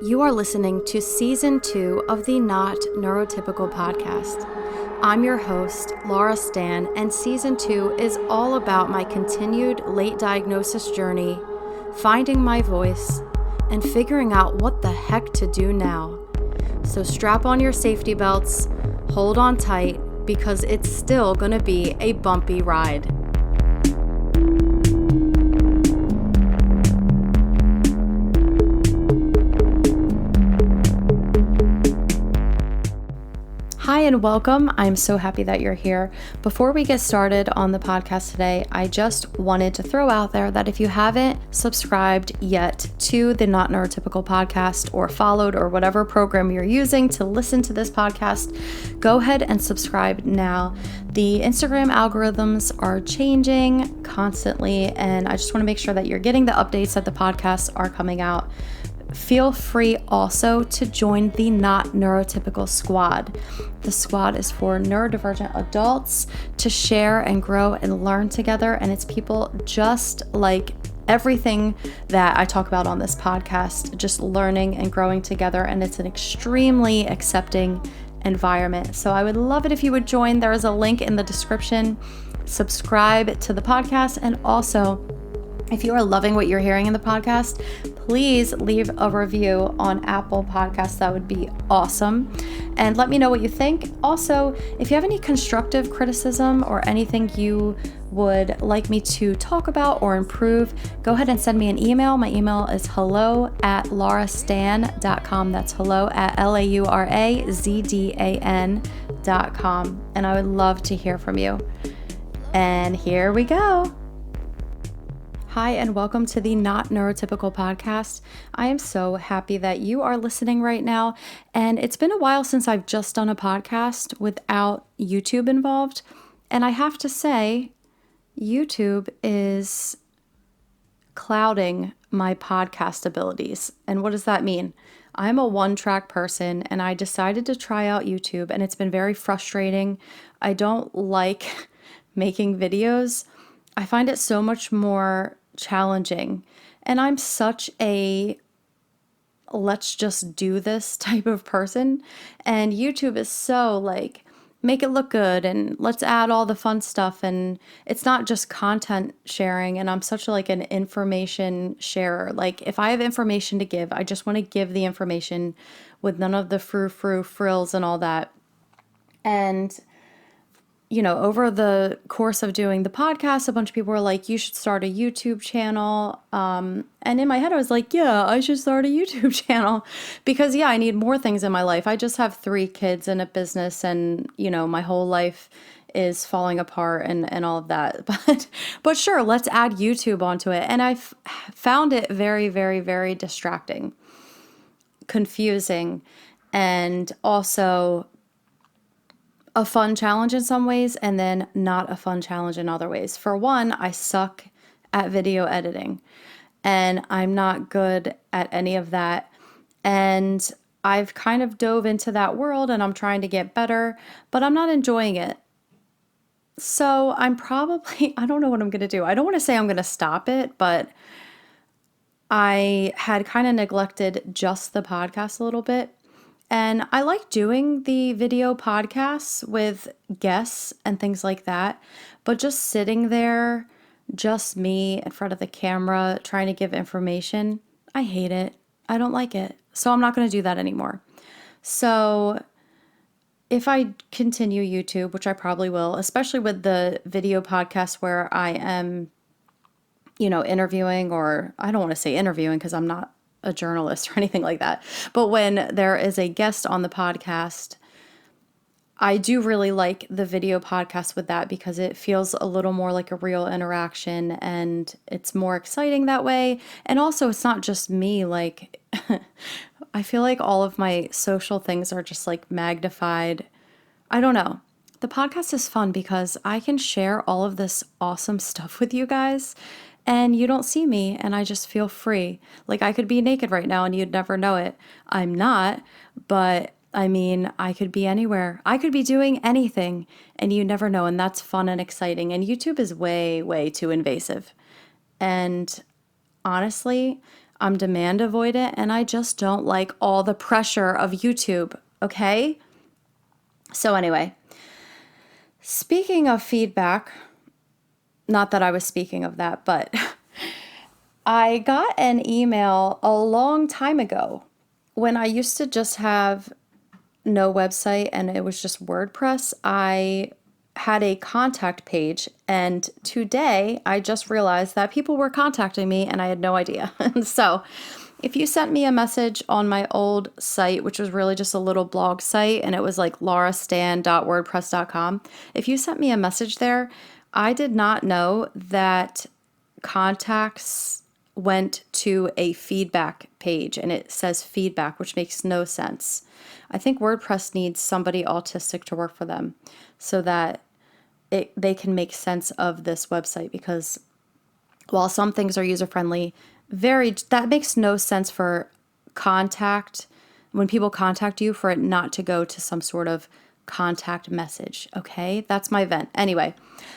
You are listening to Season 2 of the Not Neurotypical podcast. I'm your host, Laura Stan, and Season 2 is all about my continued late diagnosis journey, finding my voice, and figuring out what the heck to do now. So strap on your safety belts, hold on tight, because it's still gonna be a bumpy ride. Hi and welcome. I'm so happy that you're here. Before we get started on the podcast today, I just wanted to throw out there that if you haven't subscribed yet to the Not Neurotypical podcast or followed or whatever program you're using to listen to this podcast, go ahead and subscribe now. The Instagram algorithms are changing constantly, and I just want to make sure that you're getting the updates that the podcasts are coming out. Feel free also to join the Not Neurotypical squad. The squad is for neurodivergent adults to share and grow and learn together, and it's people just like everything that I talk about on this podcast, just learning and growing together, and it's an extremely accepting environment. So I would love it if you would join. There is a link in the description. Subscribe to the podcast, and also if you are loving what you're hearing in the podcast, please leave a review on Apple Podcasts. That would be awesome. And let me know what you think. Also, if you have any constructive criticism or anything you would like me to talk about or improve, go ahead and send me an email. My email is hello@laurazdan.com. That's hello@LAURAZDAN.com. And I would love to hear from you. And here we go. Hi, and welcome to the Not Neurotypical podcast. I am so happy that you are listening right now. And it's been a while since I've just done a podcast without YouTube involved. And I have to say, YouTube is clouding my podcast abilities. And what does that mean? I'm a one-track person, and I decided to try out YouTube, and it's been very frustrating. I don't like making videos. I find it so much more challenging, and I'm such a let's just do this type of person, and YouTube is so like make it look good and let's add all the fun stuff, and it's not just content sharing, and I'm such like an information sharer. Like if I have information to give, I just want to give the information with none of the frou-frou frills and all that. And over the course of doing the podcast, a bunch of people were like, you should start a YouTube channel. And in my head, I was like, yeah, I should start a YouTube channel because, I need more things in my life. I just have 3 kids and a business, and, my whole life is falling apart and all of that. But sure, let's add YouTube onto it. And I found it very, very, very distracting, confusing, and also a fun challenge in some ways, and then not a fun challenge in other ways. For one, I suck at video editing, and I'm not good at any of that. And I've kind of dove into that world, and I'm trying to get better, but I'm not enjoying it. So I don't know what I'm going to do. I don't want to say I'm going to stop it, but I had kind of neglected just the podcast a little bit. And I like doing the video podcasts with guests and things like that, but just sitting there, just me in front of the camera, trying to give information, I hate it. I don't like it. So I'm not going to do that anymore. So if I continue YouTube, which I probably will, especially with the video podcasts where I am, interviewing, or I don't want to say interviewing because I'm not a journalist or anything like that. But when there is a guest on the podcast, I do really like the video podcast with that because it feels a little more like a real interaction, and it's more exciting that way. And also it's not just me, like I feel like all of my social things are just like magnified. I don't know. The podcast is fun because I can share all of this awesome stuff with you guys, and you don't see me, and I just feel free. Like I could be naked right now and you'd never know it. I'm not, but I mean, I could be anywhere. I could be doing anything and you never know, and that's fun and exciting. And YouTube is way, way too invasive. And honestly, I'm demand avoidant, and I just don't like all the pressure of YouTube, okay? So anyway, speaking of feedback, not that I was speaking of that, but I got an email a long time ago when I used to just have no website and it was just WordPress. I had a contact page, and today I just realized that people were contacting me and I had no idea. So if you sent me a message on my old site, which was really just a little blog site, and it was like laurastan.wordpress.com, if you sent me a message there, I did not know that contacts went to a feedback page, and it says feedback, which makes no sense. I think WordPress needs somebody autistic to work for them so that they can make sense of this website, because while some things are user-friendly, that makes no sense for when people contact you, for it not to go to some sort of contact message. Okay, that's my vent. Anyway,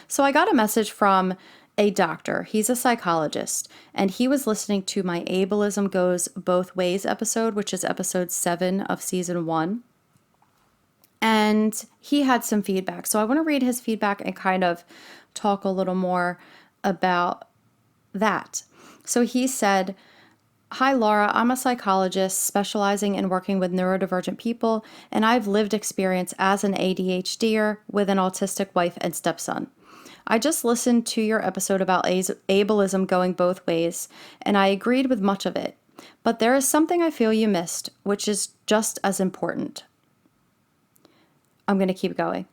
so I got a message from a doctor. He's a psychologist, and he was listening to my Ableism Goes Both Ways episode, which is episode 7 of season 1. And he had some feedback. So I want to read his feedback and kind of talk a little more about that. So he said, "Hi, Laura. I'm a psychologist specializing in working with neurodivergent people, and I've lived experience as an ADHDer with an autistic wife and stepson. I just listened to your episode about ableism going both ways, and I agreed with much of it. But there is something I feel you missed, which is just as important." I'm going to keep going.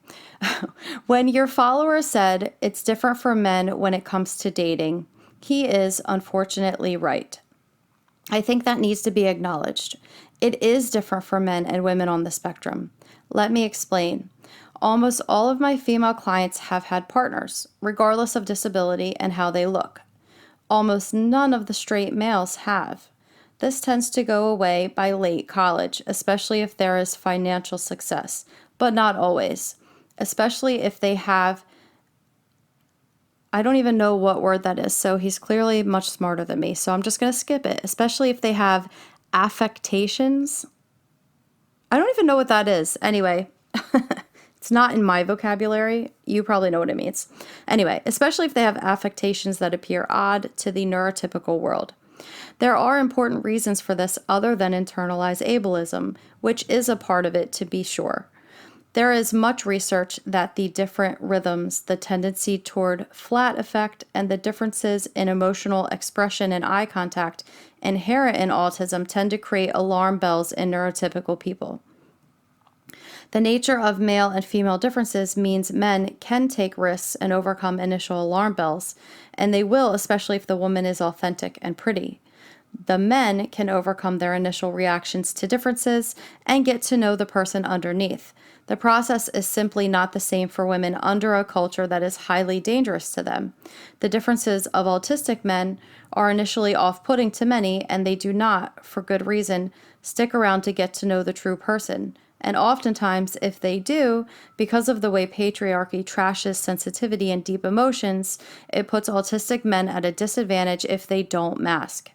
"When your follower said it's different for men when it comes to dating, he is unfortunately right. I think that needs to be acknowledged. It is different for men and women on the spectrum. Let me explain. Almost all of my female clients have had partners, regardless of disability and how they look. Almost none of the straight males have. This tends to go away by late college, especially if there is financial success, but not always, especially if they have, I don't even know what word that is, so he's clearly much smarter than me, so I'm just going to skip it, especially if they have affectations. I don't even know what that is. Anyway, it's not in my vocabulary. You probably know what it means. Anyway, especially if they have affectations that appear odd to the neurotypical world. There are important reasons for this other than internalized ableism, which is a part of it, to be sure. There is much research that the different rhythms, the tendency toward flat effect, and the differences in emotional expression and eye contact inherent in autism tend to create alarm bells in neurotypical people. The nature of male and female differences means men can take risks and overcome initial alarm bells, and they will, especially if the woman is authentic and pretty. The men can overcome their initial reactions to differences and get to know the person underneath. The process is simply not the same for women under a culture that is highly dangerous to them. The differences of autistic men are initially off-putting to many, and they do not, for good reason, stick around to get to know the true person. And oftentimes, if they do, because of the way patriarchy trashes sensitivity and deep emotions, it puts autistic men at a disadvantage if they don't mask.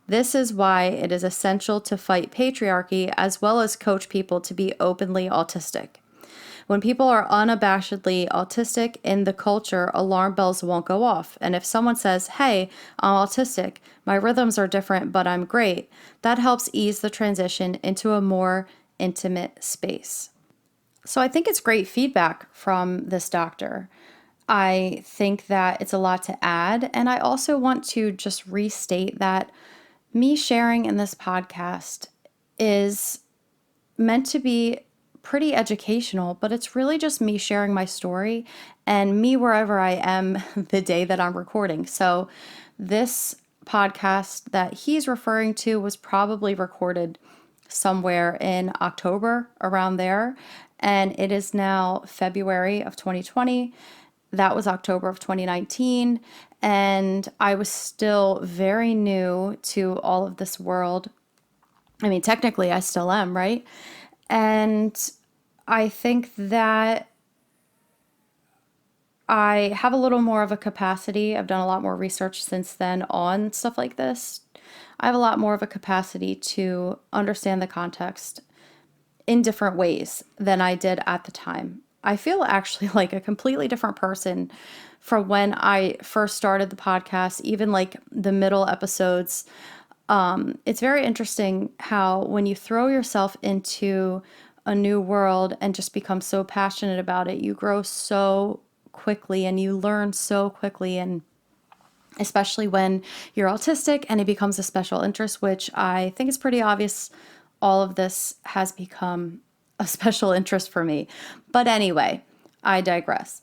This is why it is essential to fight patriarchy as well as coach people to be openly autistic. When people are unabashedly autistic in the culture, alarm bells won't go off. And if someone says, "Hey, I'm autistic, my rhythms are different, but I'm great," that helps ease the transition into a more intimate space. So I think it's great feedback from this doctor. I think that it's a lot to add. And I also want to just restate that me sharing in this podcast is meant to be pretty educational, but it's really just me sharing my story and me wherever I am the day that I'm recording. So this podcast that he's referring to was probably recorded somewhere in October, around there, and it is now February of 2020. That was October of 2019, and I was still very new to all of this world. I mean, technically I still am, right? And I think that I have a little more of a capacity. I've done a lot more research since then on stuff like this. I have a lot more of a capacity to understand the context in different ways than I did at the time. I feel actually like a completely different person from when I first started the podcast, even like the middle episodes. It's very interesting how when you throw yourself into a new world and just become so passionate about it, you grow so quickly and you learn so quickly. And especially when you're autistic and it becomes a special interest, which I think is pretty obvious, all of this has become a special interest for me. But anyway, I digress.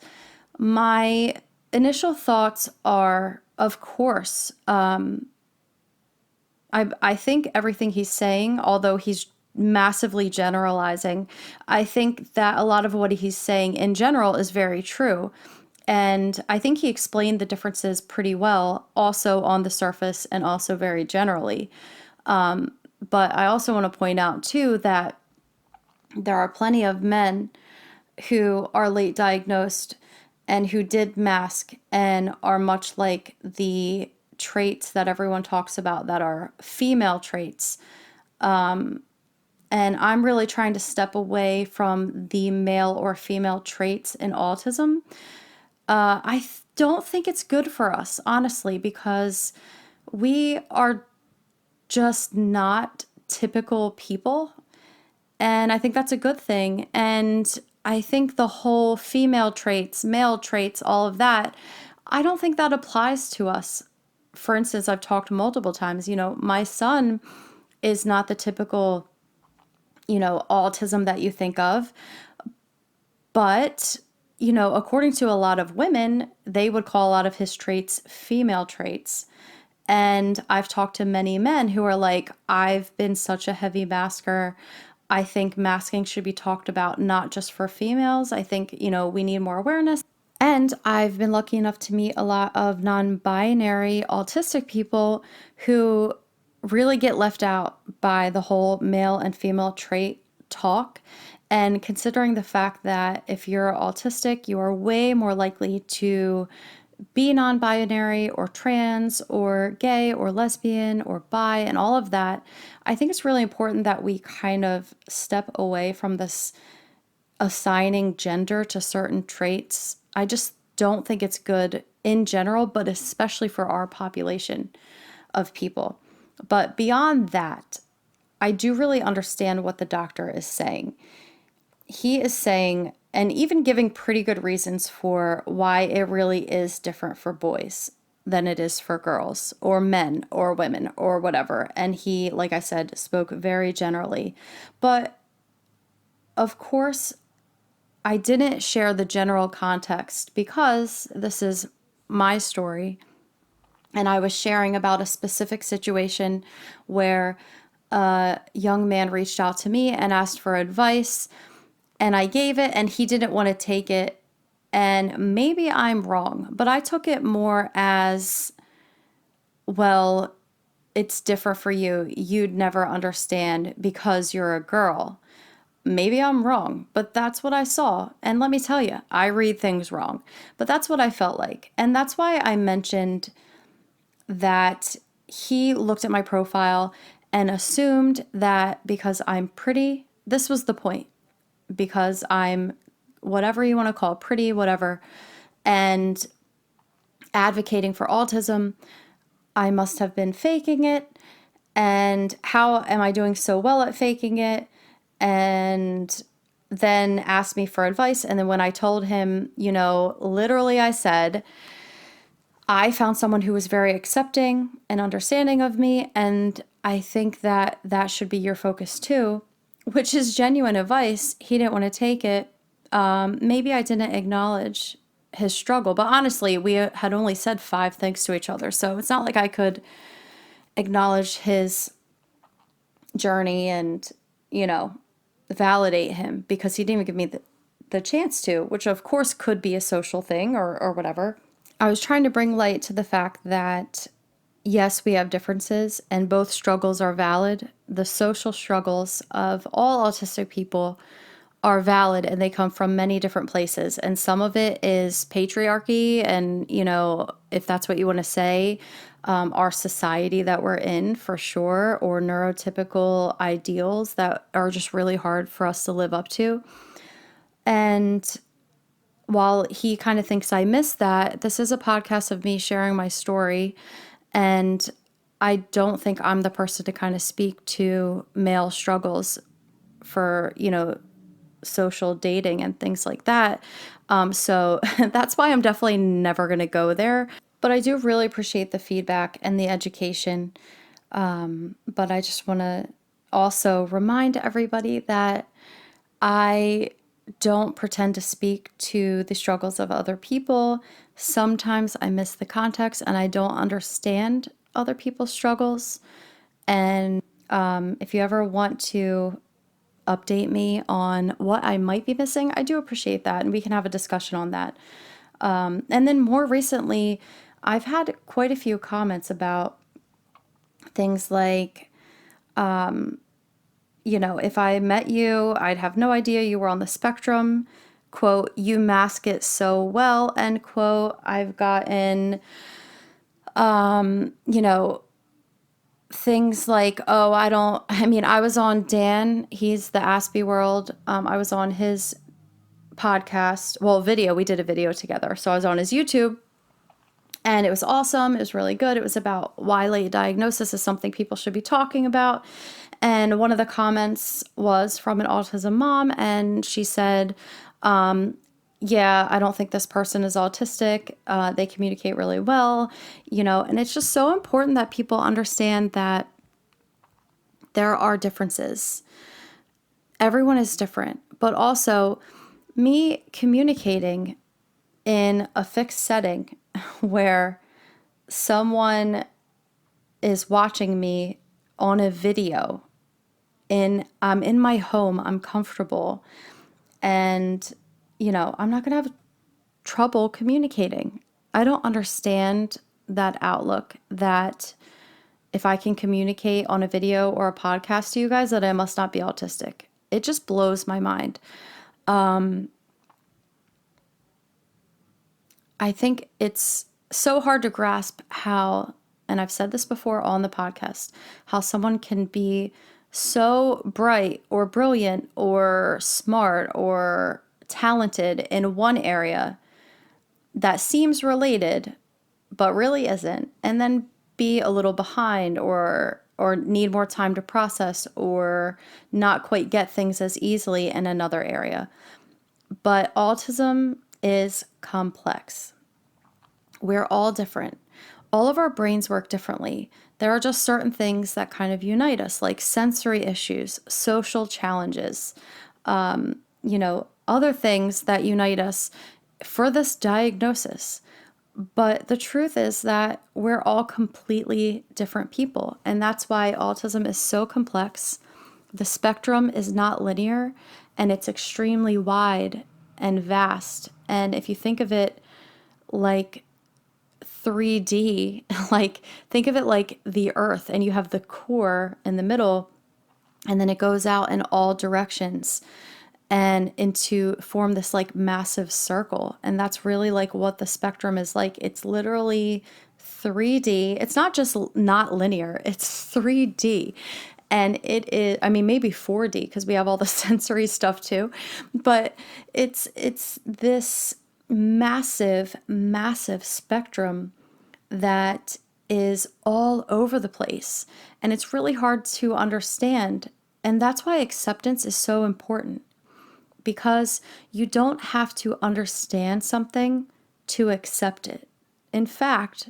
My initial thoughts are, of course, I think everything he's saying, although he's massively generalizing, I think that a lot of what he's saying in general is very true. And I think he explained the differences pretty well, also on the surface and also very generally. But I also want to point out, too, that there are plenty of men who are late diagnosed and who did mask and are much like the traits that everyone talks about that are female traits. And I'm really trying to step away from the male or female traits in autism. I don't think it's good for us, honestly, because we are just not typical people. And I think that's a good thing. And I think the whole female traits, male traits, all of that, I don't think that applies to us. For instance, I've talked multiple times, my son is not the typical, autism that you think of. But, according to a lot of women, they would call a lot of his traits female traits. And I've talked to many men who are like, I've been such a heavy masker. I think masking should be talked about not just for females. I think, we need more awareness. And I've been lucky enough to meet a lot of non-binary autistic people who really get left out by the whole male and female trait talk. And considering the fact that if you're autistic, you are way more likely to be non-binary or trans or gay or lesbian or bi and all of that, I think it's really important that we kind of step away from this assigning gender to certain traits. I just don't think it's good in general, but especially for our population of people. But beyond that, I do really understand what the doctor is saying. He is saying, and even giving pretty good reasons for why it really is different for boys than it is for girls or men or women or whatever. And he, like I said, spoke very generally. But of course, I didn't share the general context because this is my story. And I was sharing about a specific situation where a young man reached out to me and asked for advice. And I gave it, and he didn't want to take it. And maybe I'm wrong, but I took it more as, well, it's different for you. You'd never understand because you're a girl. Maybe I'm wrong, but that's what I saw. And let me tell you, I read things wrong, but that's what I felt like. And that's why I mentioned that he looked at my profile and assumed that because I'm pretty, this was the point. Because I'm whatever you want to call pretty, whatever, and advocating for autism, I must have been faking it. And how am I doing so well at faking it? And then asked me for advice. And then when I told him, literally I said, I found someone who was very accepting and understanding of me. And I think that that should be your focus too. Which is genuine advice. He didn't want to take it. Maybe I didn't acknowledge his struggle, but honestly, we had only said 5 things to each other, so it's not like I could acknowledge his journey and, validate him because he didn't even give me the chance to, which of course could be a social thing or whatever. I was trying to bring light to the fact that yes, we have differences and both struggles are valid. The social struggles of all autistic people are valid and they come from many different places. And some of it is patriarchy and, if that's what you want to say, our society that we're in for sure, or neurotypical ideals that are just really hard for us to live up to. And while he kind of thinks I missed that, this is a podcast of me sharing my story. And I don't think I'm the person to kind of speak to male struggles for, social dating and things like that. So that's why I'm definitely never going to go there. But I do really appreciate the feedback and the education. But I just want to also remind everybody that I don't pretend to speak to the struggles of other people. Sometimes I miss the context and I don't understand other people's struggles. And if you ever want to update me on what I might be missing, I do appreciate that, and we can have a discussion on that. And then more recently, I've had quite a few comments about things like, if I met you, I'd have no idea you were on the spectrum. Quote, you mask it so well, end quote. I've gotten, things like, I was on Dan, he's the Aspie World. I was on his podcast, video, we did a video together. So I was on his YouTube and it was awesome. It was really good. It was about why late diagnosis is something people should be talking about. And one of the comments was from an autism mom, and she said, yeah, I don't think this person is autistic. They communicate really well, and it's just so important that people understand that there are differences. Everyone is different, but also me communicating in a fixed setting where someone is watching me on a video I'm in my home, I'm comfortable, and I'm not going to have trouble communicating. I don't understand that outlook that if I can communicate on a video or a podcast to you guys, that I must not be autistic. It just blows my mind. I think it's so hard to grasp how, and I've said this before on the podcast, how someone can be so bright or brilliant or smart or talented in one area that seems related but really isn't, and then be a little behind or need more time to process or not quite get things as easily in another area. But autism is complex. We're all different. All of our brains work differently. There are just certain things that kind of unite us, like sensory issues, social challenges, other things that unite us for this diagnosis. But the truth is that we're all completely different people. And that's why autism is so complex. The spectrum is not linear, and it's extremely wide and vast. And if you think of it like 3D, think of it like the earth, and you have the core in the middle, and then it goes out in all directions and into form this massive circle. And that's really what the spectrum is like. It's literally 3D. It's not just not linear, it's 3D. And it is, maybe 4D because we have all the sensory stuff too, but it's this massive, massive spectrum that is all over the place. And it's really hard to understand. And that's why acceptance is so important, because you don't have to understand something to accept it. In fact,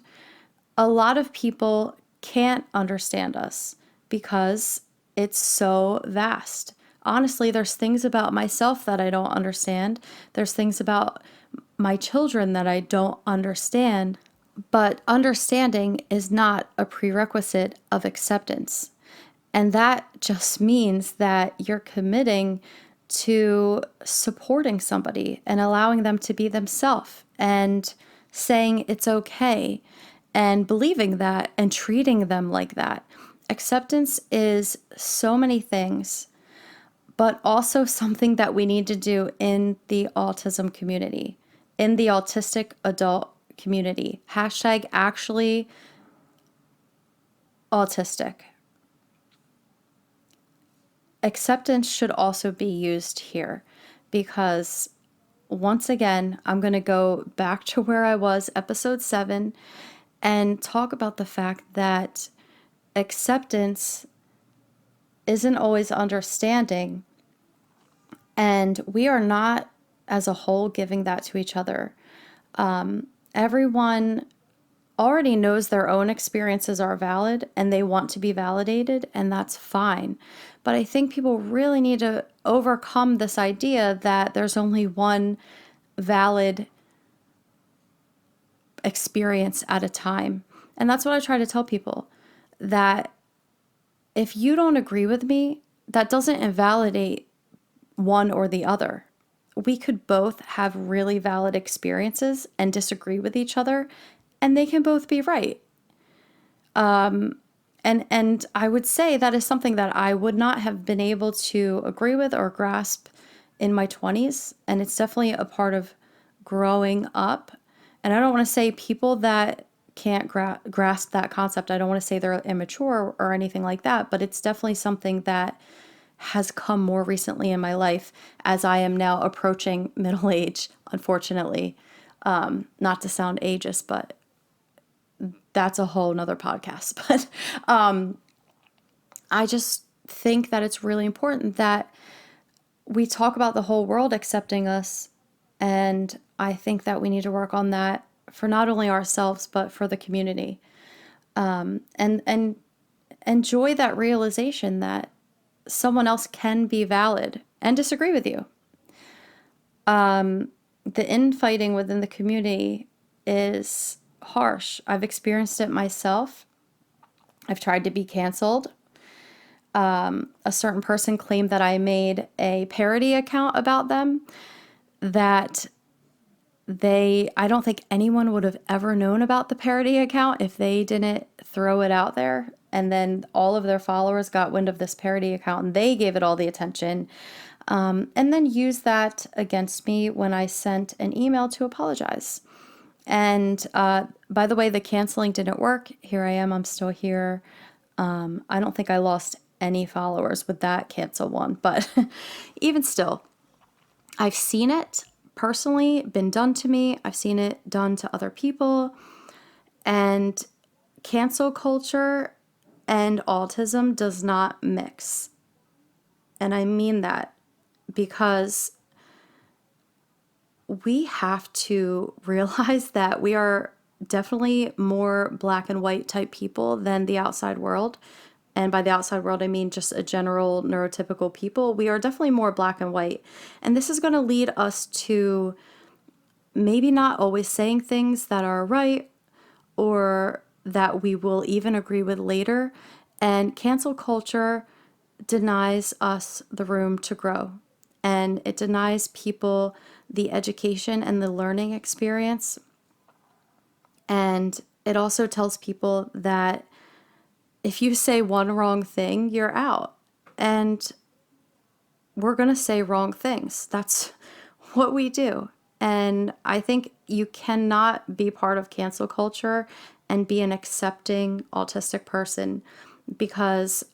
a lot of people can't understand us because it's so vast. Honestly, there's things about myself that I don't understand. There's things about my children that I don't understand. But understanding is not a prerequisite of acceptance. And that just means that you're committing to supporting somebody and allowing them to be themselves and saying it's okay and believing that and treating them like that. Acceptance is so many things, but also something that we need to do in the autism community, in the autistic adult community. Hashtag actually autistic. Acceptance should also be used here because, once again, I'm going to go back to where I was, episode 7, and talk about the fact that acceptance isn't always understanding, and we are not, as a whole, giving that to each other. Everyone already knows their own experiences are valid and they want to be validated, and that's fine. But I think people really need to overcome this idea that there's only one valid experience at a time. And that's what I try to tell people, that if you don't agree with me, that doesn't invalidate one or the other. We could both have really valid experiences and disagree with each other, and they can both be right. And I would say that is something that I would not have been able to agree with or grasp in my 20s. And it's definitely a part of growing up. And I don't want to say people that can't grasp that concept, I don't want to say they're immature or anything like that, but it's definitely something that has come more recently in my life as I am now approaching middle age, unfortunately. Not to sound ageist, but that's a whole nother podcast. But I just think that it's really important that we talk about the whole world accepting us. And I think that we need to work on that for not only ourselves, but for the community. And enjoy that realization that someone else can be valid and disagree with you. The infighting within the community is harsh. I've experienced it myself. I've tried to be canceled. A certain person claimed that I made a parody account about them, that I don't think anyone would have ever known about the parody account if they didn't throw it out there. And then all of their followers got wind of this parody account and they gave it all the attention. And then used that against me when I sent an email to apologize. And by the way, the canceling didn't work. Here I am. I'm still here. I don't think I lost any followers with that cancel one. But even still, I've seen it personally been done to me. I've seen it done to other people. And cancel culture and autism does not mix. And I mean that because we have to realize that we are definitely more black and white type people than the outside world. And by the outside world, I mean just a general neurotypical people. We are definitely more black and white. And this is going to lead us to maybe not always saying things that are right or that we will even agree with later. And cancel culture denies us the room to grow. And it denies people the education and the learning experience. And it also tells people that if you say one wrong thing, you're out. And we're going to say wrong things. That's what we do. And I think you cannot be part of cancel culture and be an accepting autistic person, because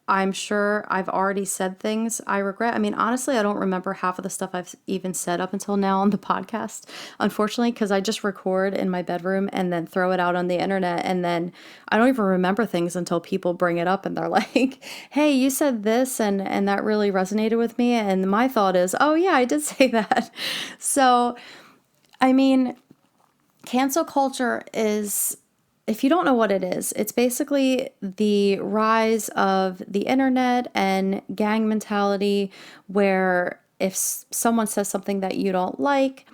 I'm sure I've already said things I regret. I mean, honestly, I don't remember half of the stuff I've even said up until now on the podcast, unfortunately, because I just record in my bedroom and then throw it out on the internet. And then I don't even remember things until people bring it up and they're like, hey, you said this and that really resonated with me. And my thought is, oh, yeah, I did say that. So, I mean, cancel culture is, if you don't know what it is, it's basically the rise of the internet and gang mentality, where if someone says something that you don't like,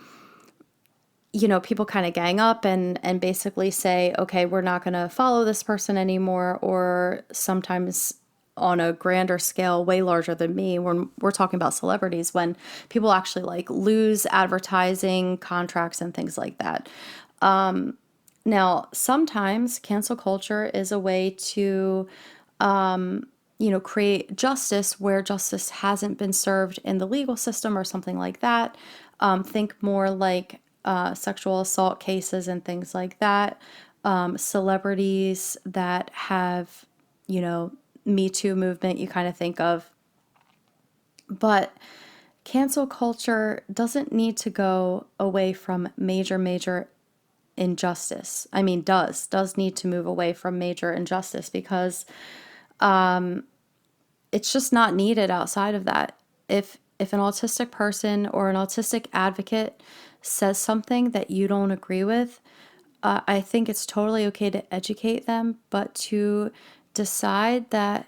you know, people kind of gang up and basically say, okay, we're not going to follow this person anymore. Or sometimes on a grander scale, way larger than me, when we're talking about celebrities, when people actually like lose advertising contracts and things like that. Now, sometimes cancel culture is a way to create justice where justice hasn't been served in the legal system or something like that. Think more like sexual assault cases and things like that. Celebrities that have, Me Too movement, you kind of think of. But cancel culture doesn't need to go away from major injustice. I mean, does need to move away from major injustice because it's just not needed outside of that. If an autistic person or an autistic advocate says something that you don't agree with, I think it's totally okay to educate them, but to decide that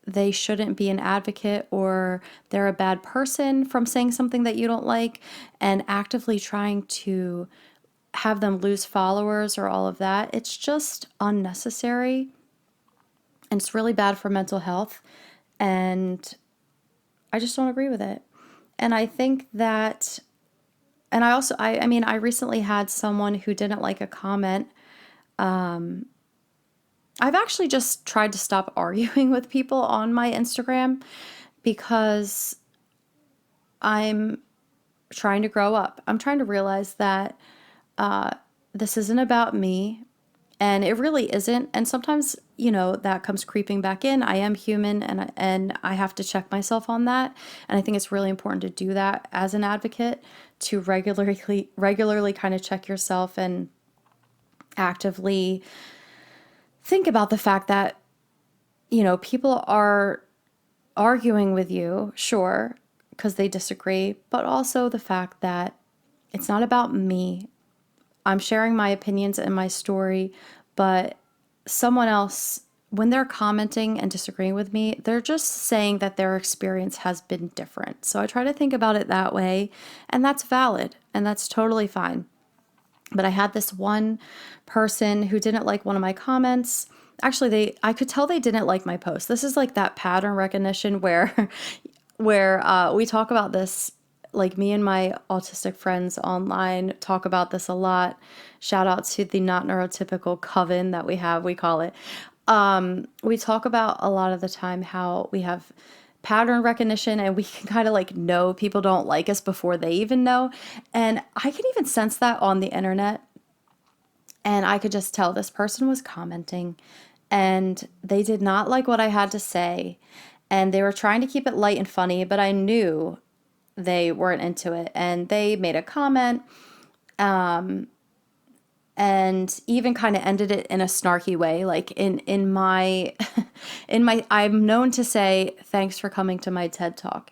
they shouldn't be an advocate or they're a bad person from saying something that you don't like and actively trying to have them lose followers or all of that, it's just unnecessary and it's really bad for mental health. And I just don't agree with it. And I think that, and I also, I mean, I recently had someone who didn't like a comment. I've actually just tried to stop arguing with people on my Instagram because I'm trying to grow up. I'm trying to realize that this isn't about me. And it really isn't. And sometimes, that comes creeping back in. I am human and I have to check myself on that. And I think it's really important to do that as an advocate, to regularly kind of check yourself and actively think about the fact that, people are arguing with you, sure, because they disagree, but also the fact that it's not about me. I'm sharing my opinions and my story, but someone else, when they're commenting and disagreeing with me, they're just saying that their experience has been different. So I try to think about it that way, and that's valid, and that's totally fine. But I had this one person who didn't like one of my comments. Actually, I could tell they didn't like my post. This is like that pattern recognition where we talk about this, like me and my autistic friends online talk about this a lot. Shout out to the Not Neurotypical coven that we have, we call it. We talk about a lot of the time how we have pattern recognition and we can kind of like know people don't like us before they even know. And I can even sense that on the internet. And I could just tell this person was commenting and they did not like what I had to say. And they were trying to keep it light and funny, but I knew they weren't into it. And they made a comment and even kind of ended it in a snarky way. Like in my, I'm known to say, thanks for coming to my TED Talk.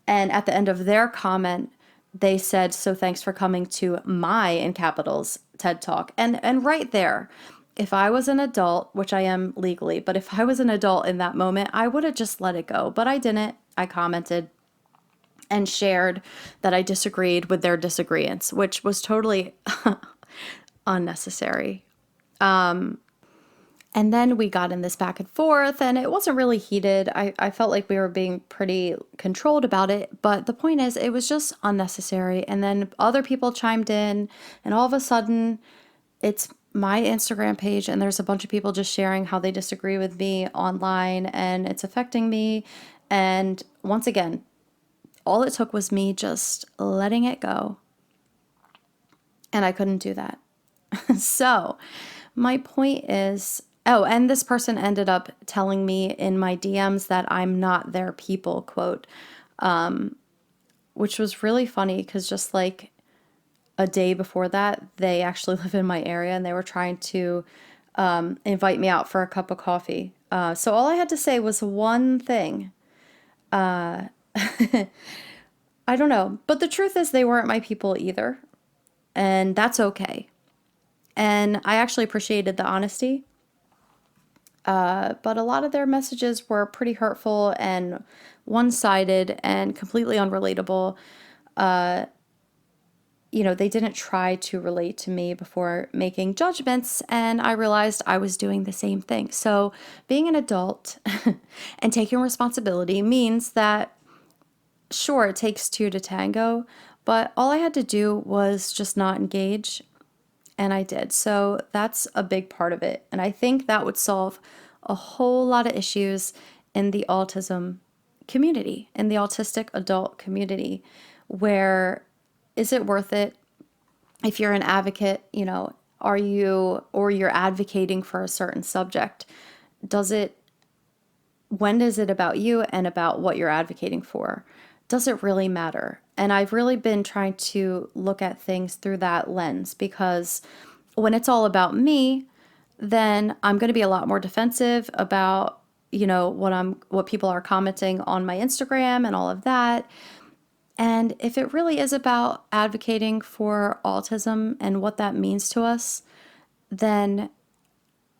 And at the end of their comment, they said, so thanks for coming to my, in capitals, TED Talk. And right there, if I was an adult, which I am legally, but if I was an adult in that moment, I would have just let it go. But I didn't. I commented and shared that I disagreed with their disagreements, which was totally unnecessary. And then we got in this back and forth, and it wasn't really heated. I felt like we were being pretty controlled about it, but the point is, it was just unnecessary. And then other people chimed in, and all of a sudden, it's my Instagram page, and there's a bunch of people just sharing how they disagree with me online, and it's affecting me. And once again, all it took was me just letting it go, and I couldn't do that. So my point is, oh, and this person ended up telling me in my DMs that I'm not their people, quote, which was really funny because just like a day before that, they actually live in my area and they were trying to invite me out for a cup of coffee. So all I had to say was one thing. I don't know. But the truth is they weren't my people either. And that's okay. And I actually appreciated the honesty. But a lot of their messages were pretty hurtful and one-sided and completely unrelatable. They didn't try to relate to me before making judgments, and I realized I was doing the same thing. So being an adult and taking responsibility means that, sure, it takes two to tango, but all I had to do was just not engage. And I did. So that's a big part of it. And I think that would solve a whole lot of issues in the autism community, in the autistic adult community, where is it worth it? If you're an advocate, are you, or you're advocating for a certain subject, when is it about you and about what you're advocating for? Does it really matter? And I've really been trying to look at things through that lens, because when it's all about me, then I'm going to be a lot more defensive about, what people are commenting on my Instagram and all of that. And if it really is about advocating for autism and what that means to us, then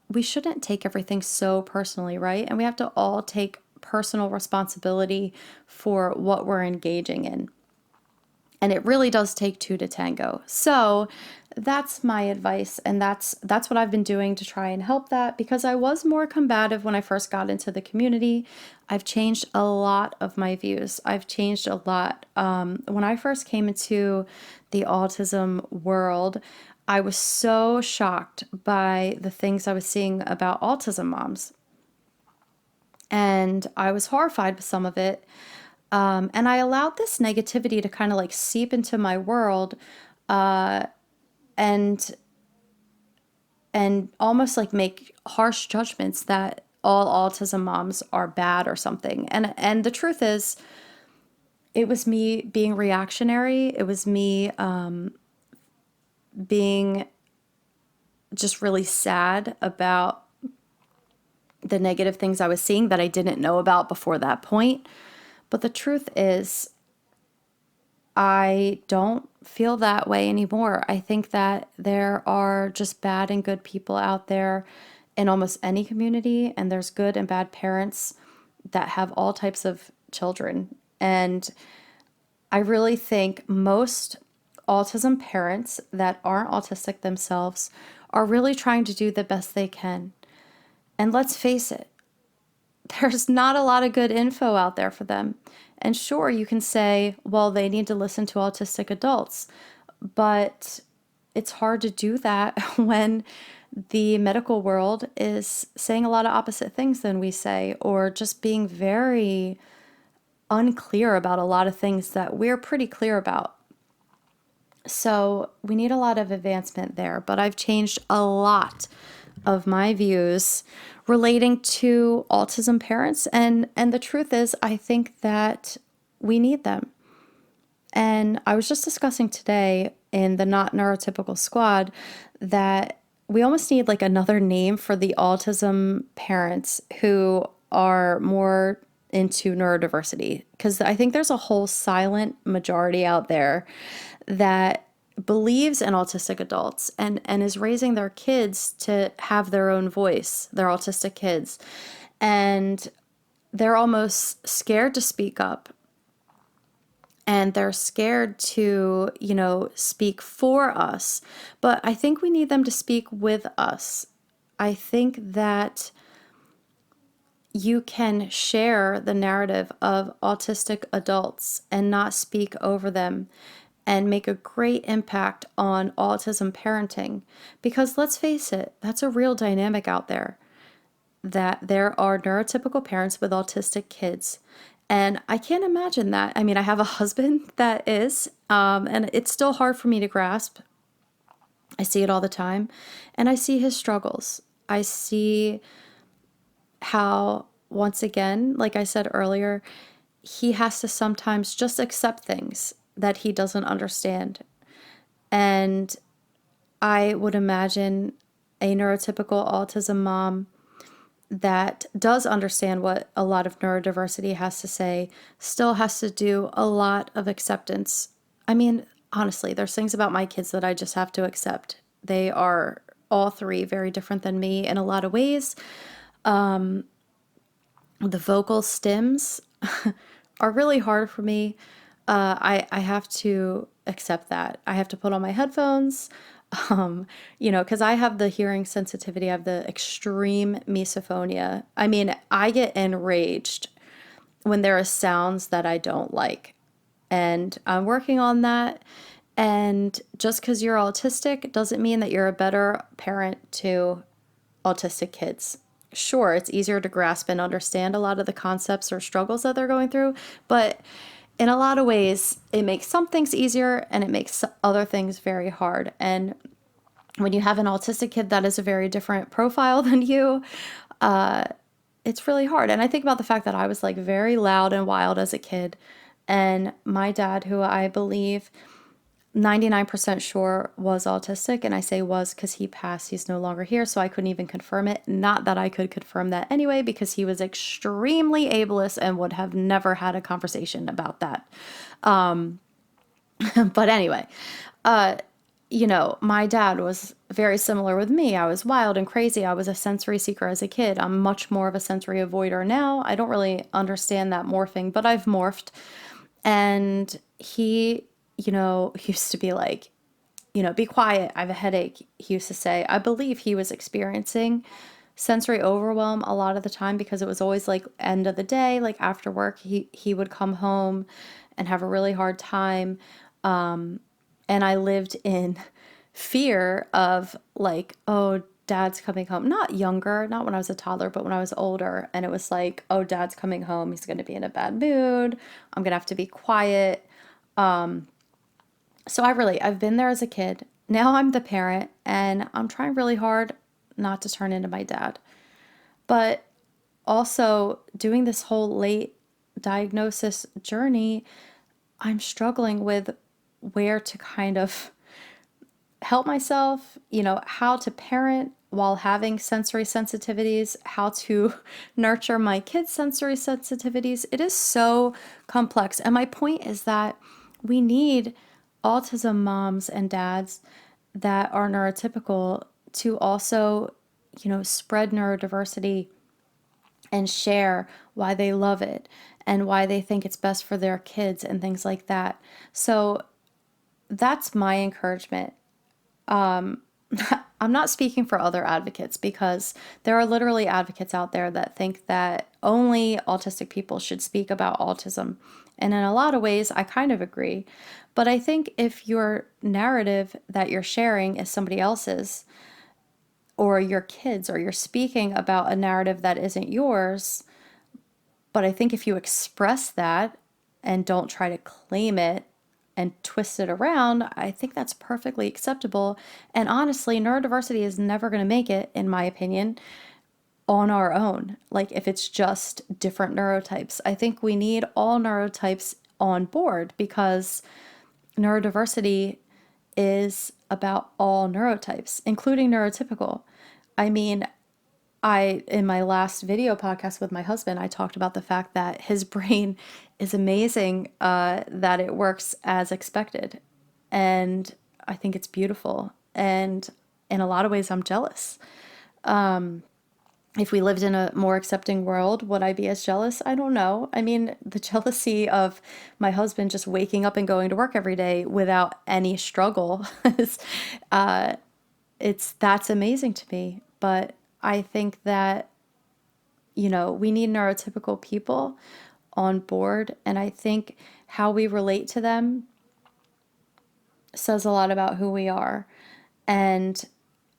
we shouldn't take everything so personally, right? And we have to all take personal responsibility for what we're engaging in. And it really does take two to tango. So that's my advice. And that's what I've been doing to try and help that, because I was more combative when I first got into the community. I've changed a lot of my views. I've changed a lot. When I first came into the autism world, I was so shocked by the things I was seeing about autism moms. And I was horrified with some of it. And I allowed this negativity to kind of like seep into my world, and almost like make harsh judgments that all autism moms are bad or something. And the truth is, it was me being reactionary. It was me being just really sad about the negative things I was seeing that I didn't know about before that point. But the truth is, I don't feel that way anymore. I think that there are just bad and good people out there in almost any community, and there's good and bad parents that have all types of children. And I really think most autism parents that aren't autistic themselves are really trying to do the best they can. And let's face it, there's not a lot of good info out there for them. And sure, you can say, well, they need to listen to autistic adults, but it's hard to do that when the medical world is saying a lot of opposite things than we say, or just being very unclear about a lot of things that we're pretty clear about. So we need a lot of advancement there, but I've changed a lot of my views relating to autism parents. And the truth is, I think that we need them. And I was just discussing today in the Not Neurotypical squad that we almost need like another name for the autism parents who are more into neurodiversity. Because I think there's a whole silent majority out there that believes in autistic adults and is raising their kids to have their own voice, their autistic kids. And they're almost scared to speak up. And they're scared to, speak for us. But I think we need them to speak with us. I think that you can share the narrative of autistic adults and not speak over them, and make a great impact on autism parenting. Because let's face it, that's a real dynamic out there, that there are neurotypical parents with autistic kids. And I can't imagine that. I mean, I have a husband that is, and it's still hard for me to grasp. I see it all the time, and I see his struggles. I see how, once again, like I said earlier, he has to sometimes just accept things that he doesn't understand. And I would imagine a neurotypical autism mom that does understand what a lot of neurodiversity has to say still has to do a lot of acceptance. I mean, honestly, there's things about my kids that I just have to accept. They are all three very different than me in a lot of ways. The vocal stems are really hard for me. I have to accept that. I have to put on my headphones, because I have the hearing sensitivity. I have the extreme misophonia. I mean, I get enraged when there are sounds that I don't like. And I'm working on that. And just because you're autistic doesn't mean that you're a better parent to autistic kids. sure, it's easier to grasp and understand a lot of the concepts or struggles that they're going through, but in a lot of ways, it makes some things easier and it makes other things very hard. And when you have an autistic kid that is a very different profile than you, it's really hard. And I think about the fact that I was like very loud and wild as a kid. And my dad, who I believe 99% sure was autistic, and I say was because he passed, he's no longer here, so I couldn't even confirm it. Not that I could confirm that anyway, because he was extremely ableist and would have never had a conversation about that. But anyway, my dad was very similar with me. I was wild and crazy. I was a sensory seeker as a kid. I'm much more of a sensory avoider now. I don't really understand that morphing, but I've morphed. And he, used to be like, be quiet. I have a headache. He used to say, I believe he was experiencing sensory overwhelm a lot of the time because it was always like end of the day, like after work, he would come home and have a really hard time. And I lived in fear of like, oh, dad's coming home. Not younger, not when I was a toddler, but when I was older. And it was like, oh, dad's coming home. He's going to be in a bad mood. I'm going to have to be quiet. So I've been there as a kid. Now I'm the parent and I'm trying really hard not to turn into my dad. But also doing this whole late diagnosis journey, I'm struggling with where to kind of help myself, how to parent while having sensory sensitivities, how to nurture my kids' sensory sensitivities. It is so complex. And my point is that we need autism moms and dads that are neurotypical to also, spread neurodiversity and share why they love it and why they think it's best for their kids and things like that. So that's my encouragement. I'm not speaking for other advocates because there are literally advocates out there that think that only autistic people should speak about autism. And in a lot of ways, I kind of agree. But I think if your narrative that you're sharing is somebody else's, or your kids, or you're speaking about a narrative that isn't yours, but I think if you express that and don't try to claim it and twist it around, I think that's perfectly acceptable. And honestly, neurodiversity is never going to make it, in my opinion, on our own. Like if it's just different neurotypes. I think we need all neurotypes on board because neurodiversity is about all neurotypes, including neurotypical. I mean, in my last video podcast with my husband, I talked about the fact that his brain is amazing, that it works as expected. And I think it's beautiful. And in a lot of ways, I'm jealous. If we lived in a more accepting world, would I be as jealous? I don't know. I mean, the jealousy of my husband just waking up and going to work every day without any struggle is, that's amazing to me. But I think that, we need neurotypical people on board. And I think how we relate to them says a lot about who we are. And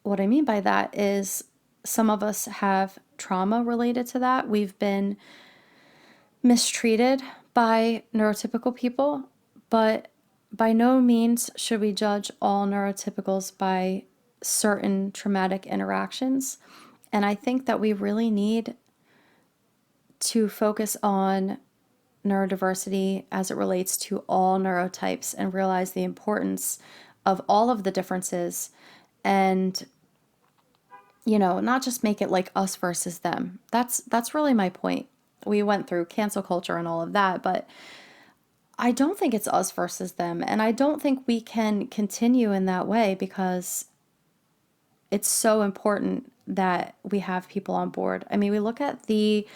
what I mean by that is some of us have trauma related to that. We've been mistreated by neurotypical people, but by no means should we judge all neurotypicals by certain traumatic interactions. And I think that we really need to focus on neurodiversity as it relates to all neurotypes and realize the importance of all of the differences and, not just make it like us versus them. That's really my point. We went through cancel culture and all of that, but I don't think it's us versus them. And I don't think we can continue in that way because it's so important that we have people on board. I mean, we look at the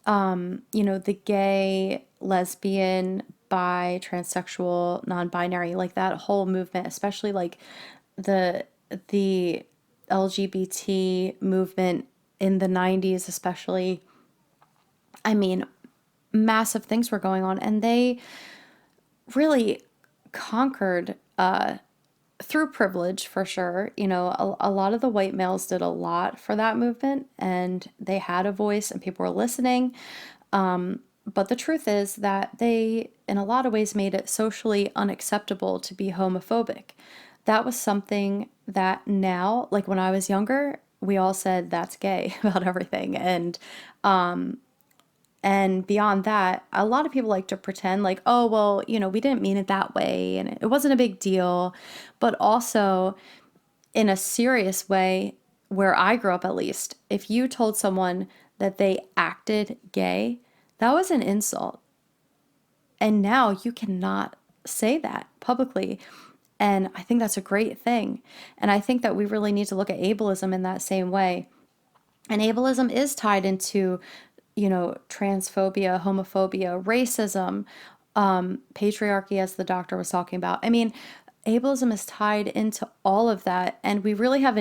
gay, lesbian, bi, transsexual, non-binary, like that whole movement, especially like the LGBT movement in the 90s, especially. I mean, massive things were going on, and they really conquered through privilege for sure. A lot of the white males did a lot for that movement, and they had a voice and people were listening. But the truth is that they, in a lot of ways, made it socially unacceptable to be homophobic. That was something that now, like when I was younger, we all said that's gay about everything. And beyond that, a lot of people like to pretend like, oh, well, we didn't mean it that way and it wasn't a big deal. But also, in a serious way, where I grew up at least, if you told someone that they acted gay, that was an insult. And now you cannot say that publicly. And I think that's a great thing. And I think that we really need to look at ableism in that same way. And ableism is tied into transphobia, homophobia, racism, patriarchy, as the doctor was talking about. I mean, ableism is tied into all of that. And we really have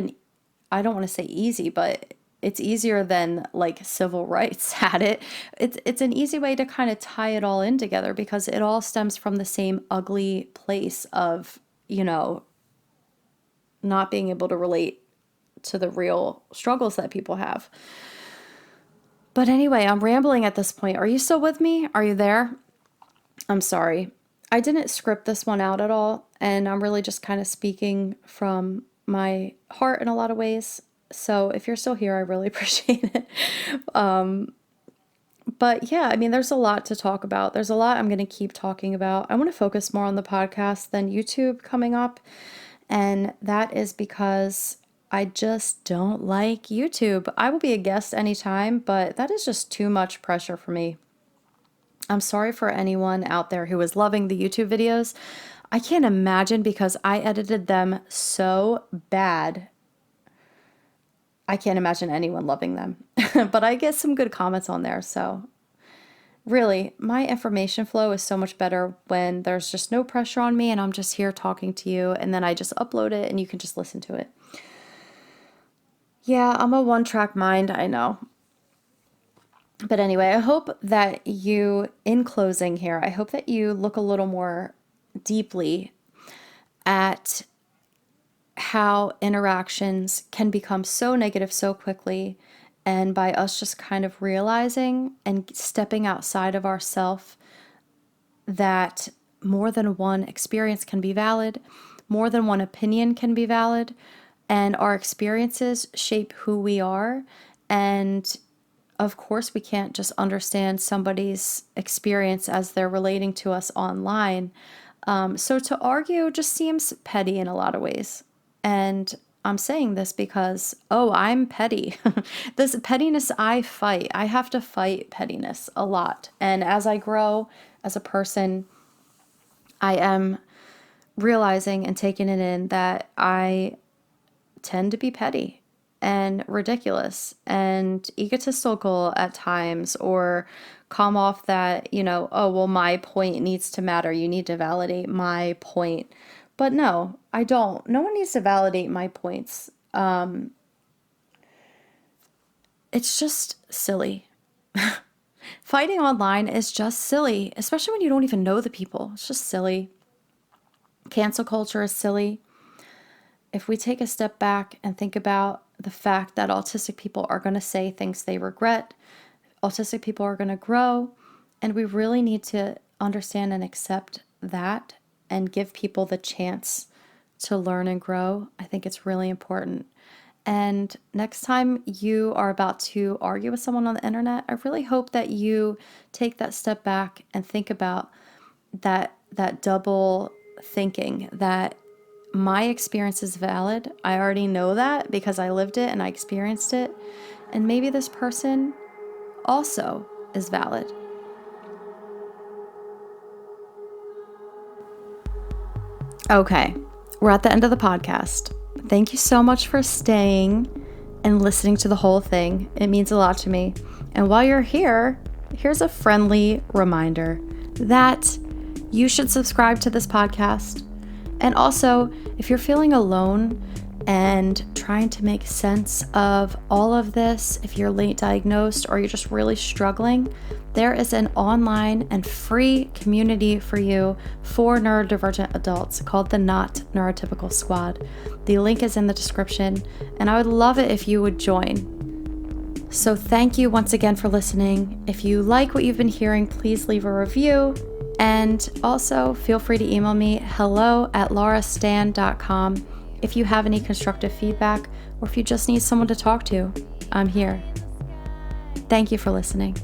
I don't want to say easy, but it's easier than like civil rights had it. It's an easy way to kind of tie it all in together because it all stems from the same ugly place of, not being able to relate to the real struggles that people have. But anyway, I'm rambling at this point. Are you still with me? Are you there? I'm sorry. I didn't script this one out at all, and I'm really just kind of speaking from my heart in a lot of ways. So if you're still here, I really appreciate it. But yeah, I mean, there's a lot to talk about. There's a lot I'm going to keep talking about. I want to focus more on the podcast than YouTube coming up. And that is because I just don't like YouTube. I will be a guest anytime, but that is just too much pressure for me. I'm sorry for anyone out there who is loving the YouTube videos. I can't imagine because I edited them so bad. I can't imagine anyone loving them. But I get some good comments on there. So really, my information flow is so much better when there's just no pressure on me and I'm just here talking to you, and then I just upload it and you can just listen to it. Yeah, I'm a one-track mind, I know. But anyway, I hope that you, in closing here, I hope that you look a little more deeply at how interactions can become so negative so quickly, and by us just kind of realizing and stepping outside of ourself that more than one experience can be valid, more than one opinion can be valid, and our experiences shape who we are. And of course, we can't just understand somebody's experience as they're relating to us online. So to argue just seems petty in a lot of ways. And I'm saying this because, I'm petty. This pettiness I fight. I have to fight pettiness a lot. And as I grow as a person, I am realizing and taking it in that I tend to be petty and ridiculous and egotistical at times, or come off that, my point needs to matter. You need to validate my point. But no, I don't. No one needs to validate my points. It's just silly. Fighting online is just silly, especially when you don't even know the people. It's just silly. Cancel culture is silly. If we take a step back and think about the fact that autistic people are going to say things they regret, autistic people are going to grow, and we really need to understand and accept that and give people the chance to learn and grow. I think it's really important. And next time you are about to argue with someone on the internet, I really hope that you take that step back and think about that double thinking, that my experience is valid. I already know that because I lived it and I experienced it. And maybe this person also is valid. Okay, we're at the end of the podcast. Thank you so much for staying and listening to the whole thing. It means a lot to me. And while you're here, here's a friendly reminder that you should subscribe to this podcast. And also, if you're feeling alone and trying to make sense of all of this. If you're late diagnosed or you're just really struggling, there is an online and free community for you for neurodivergent adults called the Not Neurotypical Squad. The link is in the description, and I would love it if you would join. So thank you once again for listening. If you like what you've been hearing, please leave a review. And also feel free to email me hello@laurastan.com if you have any constructive feedback or if you just need someone to talk to. I'm here. Thank you for listening.